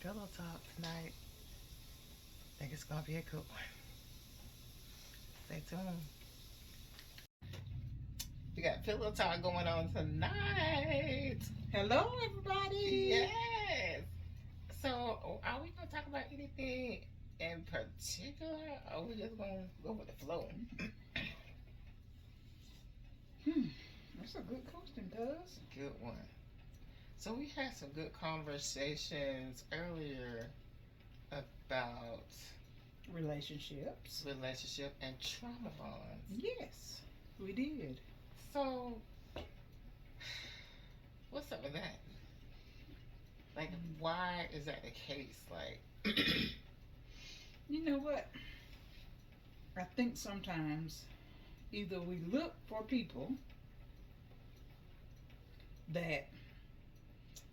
pillow talk tonight. Think it's gonna be a good one. Stay tuned. We got pillow talk going on tonight. Hello, everybody. Yes. So, are we gonna talk about anything in particular, or are we just gonna go with the flow? Hmm, that's a good question, cuz. Good one. So we had some good conversations earlier about Relationships. relationship and trauma bonds. Yes, we did. So, what's up with that? Like, why is that the case? Like, You know what? I think sometimes either we look for people that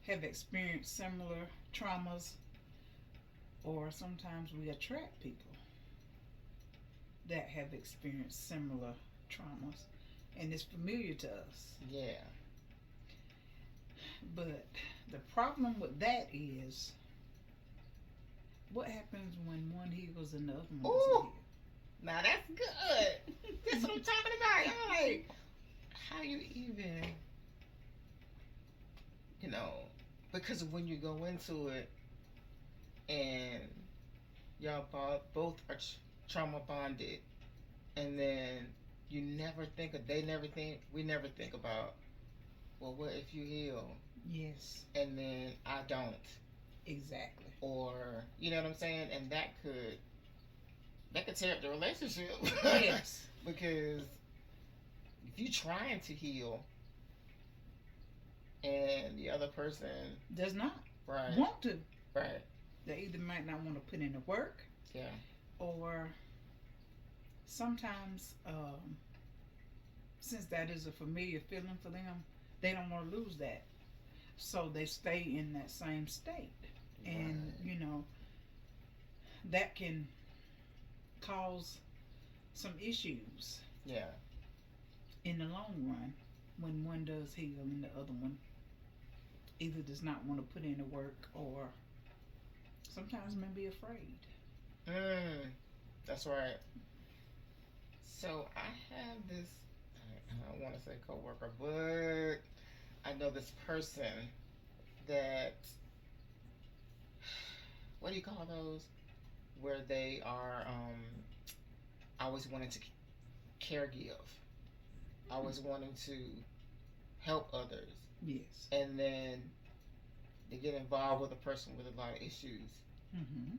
have experienced similar traumas, or sometimes we attract people that have experienced similar traumas and it's familiar to us. yeah, But the problem with that is what happens when one heals and the other one doesn't ooh, heal? now that's good. That's what I'm talking about. I'm like, how you even, you know, because when you go into it and y'all both are trauma bonded, and then you never think of, they never think, we never think about, well, what if you heal Yes, and then I don't, exactly. or you know what I'm saying, and that could tear up the relationship. Yes. Because if you trying to heal and the other person, Does not right, want to. right, They either might not want to put in the work, yeah, or sometimes, since that is a familiar feeling for them, they don't want to lose that. So they stay in that same state. And, right, that can cause some issues yeah, in the long run when one does heal and the other one either does not want to put in the work or sometimes may be afraid. mm, that's right. So I have this, I don't want to say coworker, but I know this person that, what do you call those? Where they are always wanting to care give, always wanting to help others, Yes. and then they get involved with a person with a lot of issues, Mm-hmm.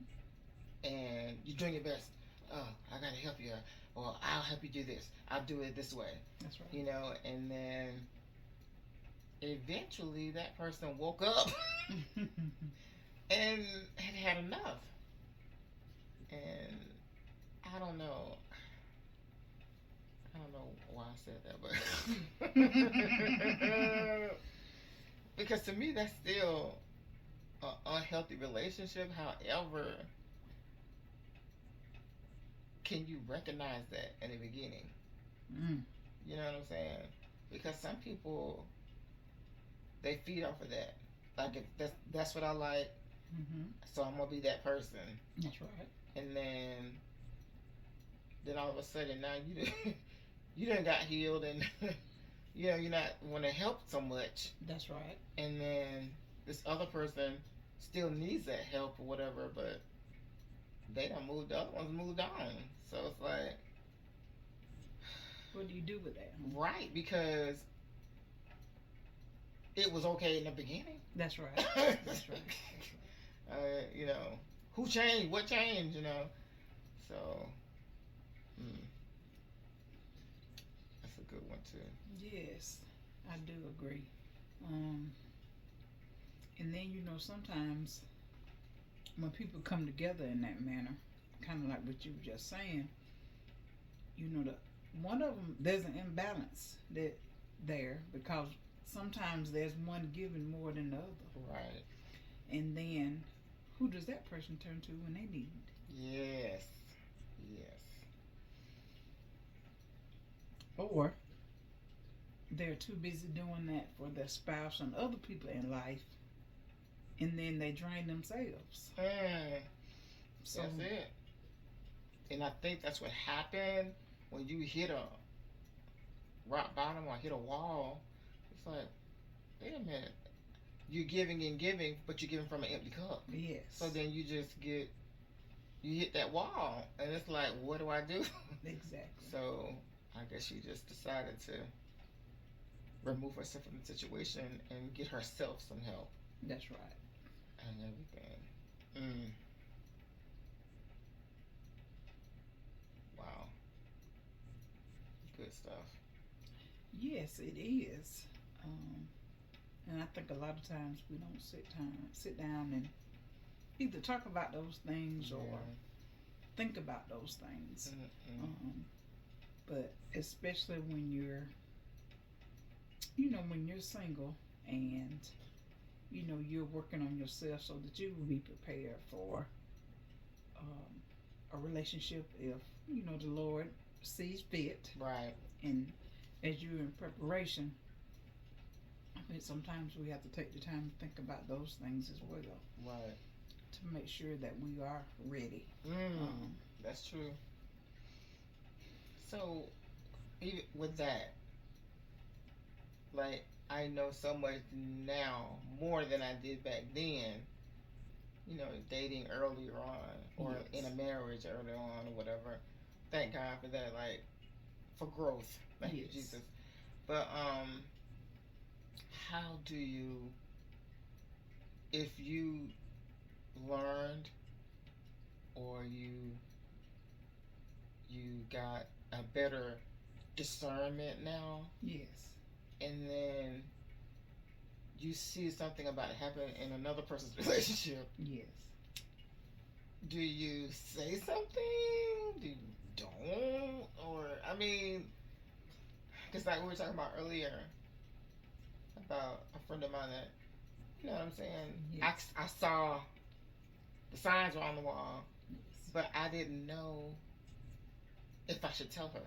and you're doing your best. Oh, I gotta help you, or I'll help you do this. I'll do it this way, That's right. you know, and then eventually that person woke up and had had enough. And I don't know. I don't know why I said that, but because to me that's still an unhealthy relationship. However, can you recognize that in the beginning? Mm. You know what I'm saying? Because some people they feed off of that. Like if that's what I like, Mm-hmm. so I'm gonna be that person. That's right. And then all of a sudden now you done got healed and you know you're not want to help so much, That's right. and then this other person still needs that help or whatever, but they done moved. The other ones moved on, so it's like What do you do with that? right because it was okay in the beginning. That's right. That's right. You know who changed? What changed? You know, so mm, that's a good one too. Yes, I do agree. Um, and then sometimes when people come together in that manner, kind of like what you were just saying, the one of them there's an imbalance that there because sometimes there's one giving more than the other, Right. and then who does that person turn to when they need? Yes. Yes. Or they're too busy doing that for their spouse and other people in life and then they drain themselves. Mm, So that's it. And I think that's what happened when you hit a rock bottom or hit a wall. It's like, wait a minute. You're giving and giving, but you're giving from an empty cup. yes, So then you hit that wall, and it's like, what do I do? exactly. So I guess she just decided to remove herself from the situation and get herself some help That's right. and everything. Mm, wow, good stuff. Yes, it is. And I think a lot of times we don't sit down and either talk about those things or Yeah. think about those things. Mm-mm. But especially when when you're single and you're working on yourself so that you will be prepared for a relationship if the Lord sees fit, Right. and as you're in preparation, I think sometimes we have to take the time to think about those things as well Right. to make sure that we are ready. Mm. That's true. So even with that, like I know so much now more than I did back then. Dating earlier on or in Yes. a marriage earlier on or whatever. Thank God for that, like for growth. Thank you, Yes. Jesus. But how do you, if you learned or you got a better discernment now, Yes. and then you see something about it happen in another person's relationship, Yes. do you say something? Do you don't? Or, I mean, because like we were talking about earlier about a friend of mine that, you know what I'm saying? Yes. I saw the signs were on the wall, Yes. but I didn't know if I should tell her.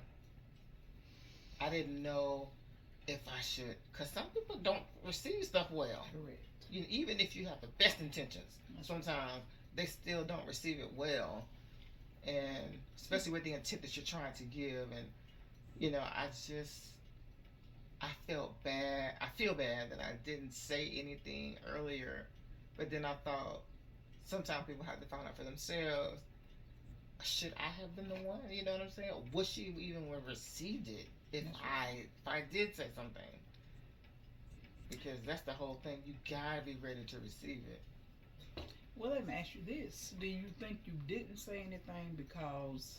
I didn't know if I should, because some people don't receive stuff well. Correct. Even if you have the best intentions, That's sometimes they still don't receive it well, and especially with the intent that you're trying to give. And I felt bad. I feel bad that I didn't say anything earlier, but then I thought sometimes people have to find out for themselves. Should I have been the one? You know what I'm saying? Or would she even have received it if That's right. I did say something? Because that's the whole thing. You gotta be ready to receive it. Well, let me ask you this: do you think you didn't say anything because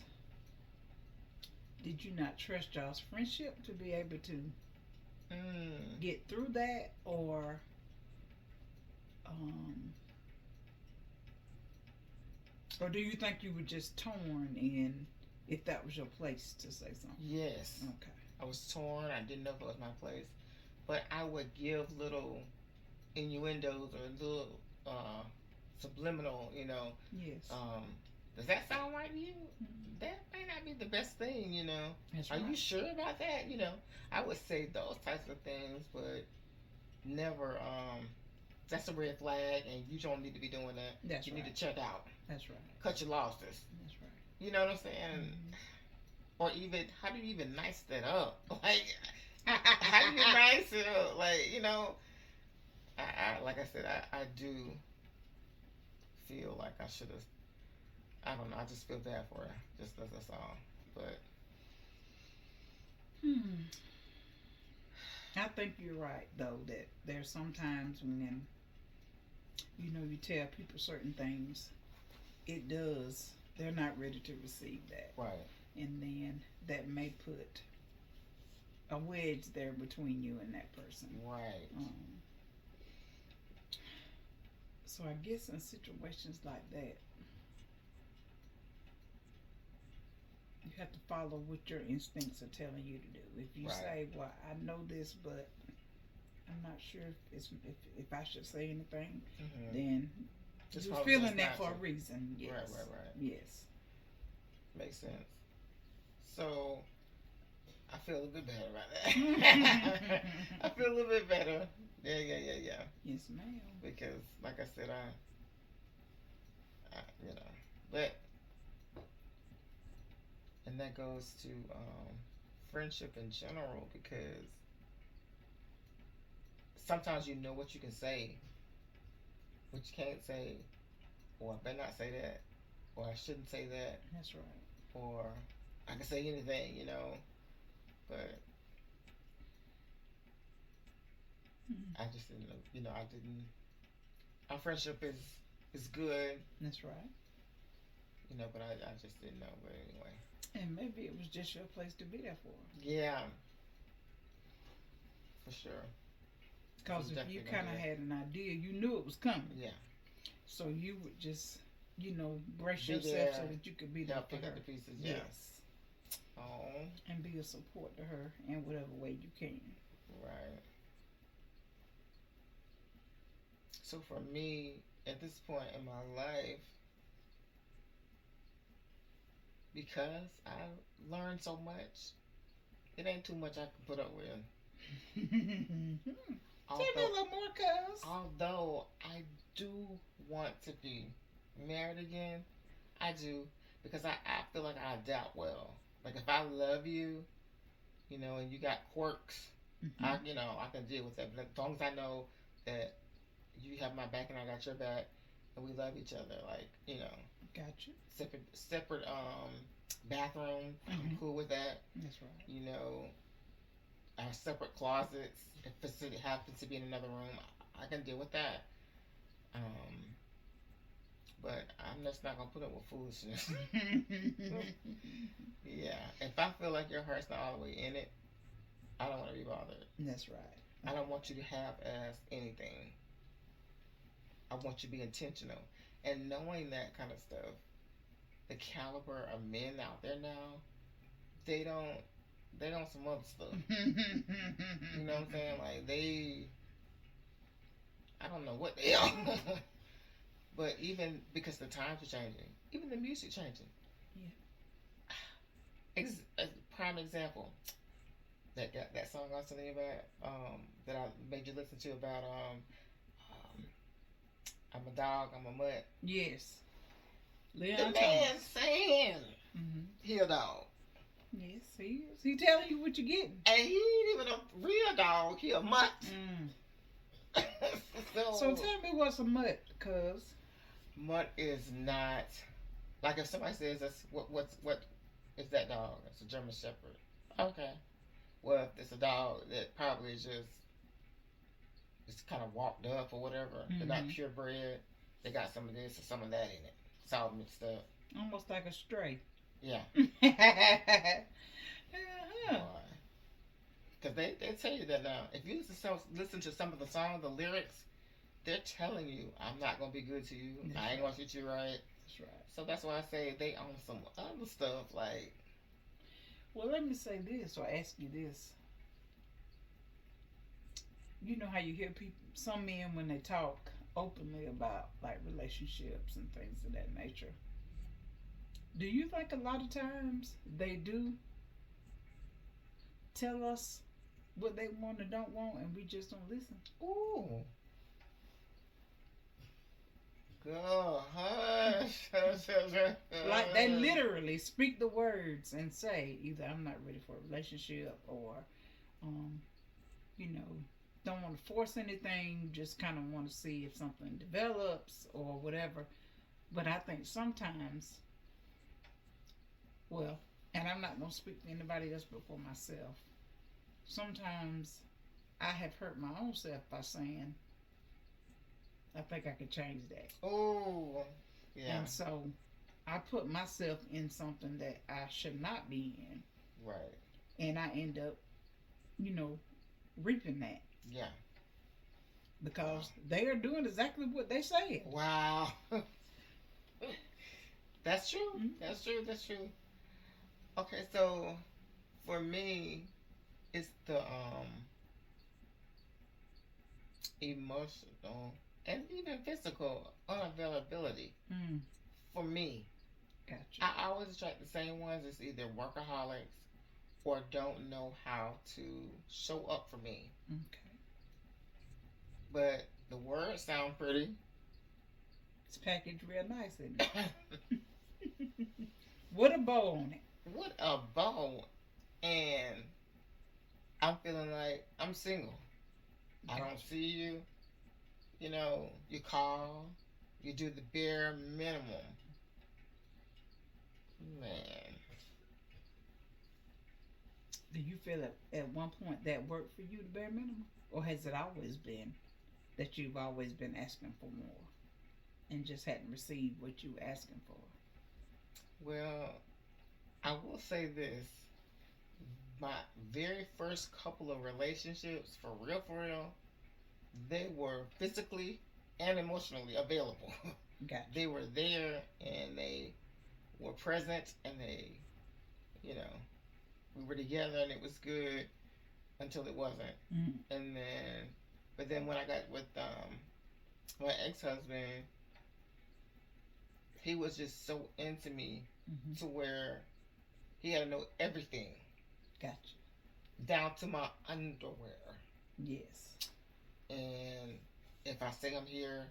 did you not trust y'all's friendship to be able to Mm. get through that, um, or do you think you were just torn in if that was your place to say something? Yes. Okay. I was torn. I didn't know if it was my place. But I would give little innuendos or little subliminal, Yes. does that sound right to you? Mhm. That may not be the best thing. That's Are right. you sure about that? I would say those types of things, but never, that's a red flag and you don't need to be doing that. That's You right. need to check out. That's right. Cut your losses. That's right. You know what I'm saying? Mhm. Or even, how do you even nice that up? Like, how do you nice it up? Like, like I said, I do feel like I should have. I don't know. I just feel bad for her. Just that's all. But Hmm. I think you're right, though, that there's sometimes when you tell people certain things, it does. They're not ready to receive that, right, and then that may put a wedge there between you and that person. right, So I guess in situations like that, you have to follow what your instincts are telling you to do. If you right. say, "Well, I know this, but I'm not sure if I should say anything," Mm-hmm. then Just you're probably feeling just that not for a to. reason. Yes. Right. Yes. Makes sense. So I feel a little bit better about that. I feel a little bit better Yeah. Yes, ma'am. Because, like I said, but and that goes to friendship in general because sometimes you know what you can say, what you can't say, or I better not say that, or I shouldn't say that, That's right. or I can say anything, but Mm. I just didn't know, I didn't. Our friendship is good, That's right. but I just didn't know. But anyway, And maybe it was just your place to be there for. yeah, for sure. It was Because if you definitely gonna kind be of there. had an idea, you knew it was coming. Yeah, So you would just, brace be yourself so there, that you could be there help for pick up her. the pieces. Yeah. Yes. Oh, And be a support to her in whatever way you can. right. So for me, at this point in my life, because I learned so much, it ain't too much I can put up with. Tell me a Although, little more, cuz. although I do want to be married again, I do because I feel like I adapt well. Like if I love you, and you got quirks, Mm-hmm. I can deal with that. But as long as I know that you have my back and I got your back, and we love each other, like Gotcha. separate bathroom, I'm Mm-hmm. cool with that. That's right. Our separate closets. If it happens to be in another room, I can deal with that. Um, but I'm just not gonna put up with foolishness. Yeah, if I feel like your heart's not all the way in it, I don't want to be bothered. That's right. I don't want you to have as anything. I want you to be intentional. And knowing that kind of stuff, the caliber of men out there now, they don't they don't some other stuff. You know what I'm saying? Like I don't know what they are. But even because the times are changing, even the music changing. Yeah. A prime example, that song I was telling you about, that I made you listen to about um I'm a dog, I'm a mutt. Yes. The Leon man Thomas. saying Mm-hmm. he a dog. Yes, he is. He telling you what you're getting. And he ain't even a real dog, he a mutt. Mm. So, So tell me what's a mutt, cuz. mutt is not like if somebody says that's what is that dog? It's a German Shepherd. Okay. Well, if it's a dog that probably is just kind of walked up or whatever, they're not Mm-hmm. purebred. They got some of this or some of that in it. It's all mixed up. Almost like a stray. Yeah. Uh-huh. Because they tell you that now. If you listen to some of the songs, the lyrics, they're telling you, I'm not going to be good to you. That's I ain't right. going to treat you right. That's right. So that's why I say they own some other stuff. Like, Well, let me say this or ask you this. You know how you hear people, some men, when they talk openly about like relationships and things of that nature. Do you think a lot of times they do tell us what they want or don't want and we just don't listen? ooh, girl, hush, hush, hush, hush. Like they literally speak the words and say either I'm not ready for a relationship or, um, you know, don't want to force anything, just kind of want to see if something develops or whatever. But I think sometimes, well, and I'm not going to speak to anybody else but for myself, sometimes I have hurt my own self by saying, I think I could change that. Ooh, yeah, And so I put myself in something that I should not be in. right, And I end up, you know, reaping that yeah. because they are doing exactly what they said. Wow. That's true. Mm-hmm. That's true. That's true. Okay, so for me, it's the emotional and even physical unavailability. Mm, For me, gotcha. I always attract the same ones. It's either workaholics or don't know how to show up for me. Okay. but the words sound pretty. It's packaged real nice, isn't it? With a bow on it. What a bow. And I'm feeling like I'm single. I don't see you. You know, you call, you do the bare minimum. Man. Do you feel that at one point that worked for you, the bare minimum? Or has it always been that you've always been asking for more and just hadn't received what you were asking for? Well, I will say this. My very first couple of relationships, for real, they were physically and emotionally available. Gotcha. They were there and they were present and they, you know, we were together and it was good until it wasn't. Mm-hmm. And then, but then when I got with my ex-husband, he was just so into me Mm-hmm. to where he had to know everything Gotcha. down to my underwear. Yes. And if I say I'm here,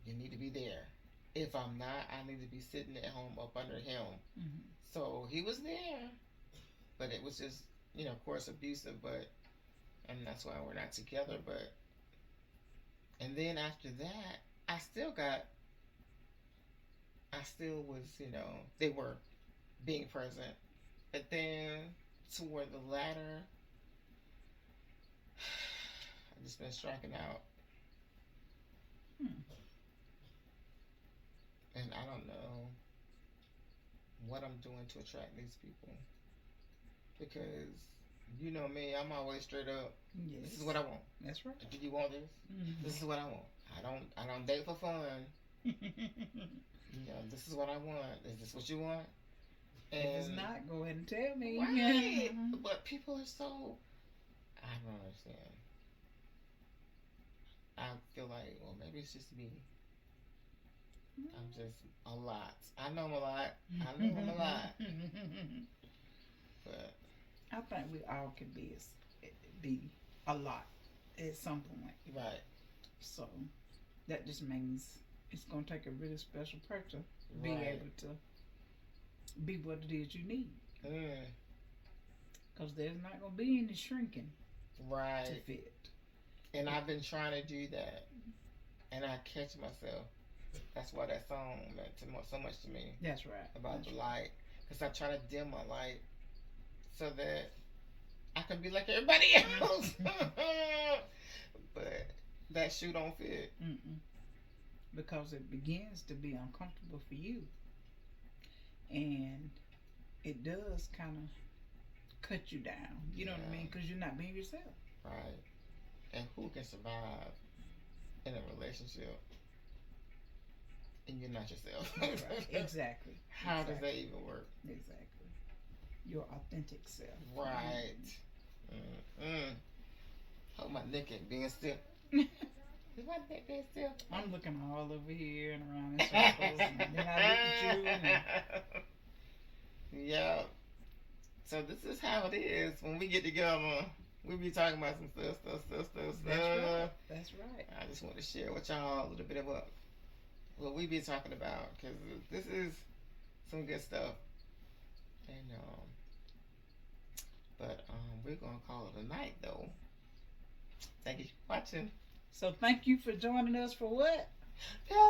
you need to be there. If I'm not, I need to be sitting at home up under him. Mm-hmm. So he was there, but it was just, of course, abusive. But and that's why we're not together. But and then after that, I still was, they were being present. But then toward the latter, I just been striking out. Hmm. And I don't know what I'm doing to attract these people. Because you know me, I'm always straight up. Yes. This is what I want. That's right. Do you want this? Mm-hmm. This is what I want. I don't date for fun. This is what I want. Is this what you want? And if it's not, go ahead and tell me. Right. But people are so, I don't understand. I feel like, well, maybe it's just me. I'm just a lot. I know I'm a lot. I know I'm a lot. But I think we all can be a lot at some point. Right. So that just means it's gonna take a really special person to be able to be what it is you need. Because there's not gonna be any shrinking to fit. And I've been trying to do that, and I catch myself. That's why that song meant so much to me. That's right. About the light, because I try to dim my light so that I can be like everybody else. But that shoe don't fit. Mm-mm. Because it begins to be uncomfortable for you, and it does kind of cut you down. You know what I mean? Because you're not being yourself. Right. And who can survive in a relationship and you're not yourself? Right. Exactly. How does that even work? Exactly. Your authentic self. Right. Hope my neck ain't being stiff. Is my neck being stiff? I'm looking all over here and around in circles, and then I look at you. Yeah. So this is how it is when we get together. We be talking about some stuff. That's right. That's right. I just want to share with y'all a little bit about what we be talking about, because this is some good stuff. And but we're gonna call it a night though. Thank you for watching. So thank you for joining us for what? Passion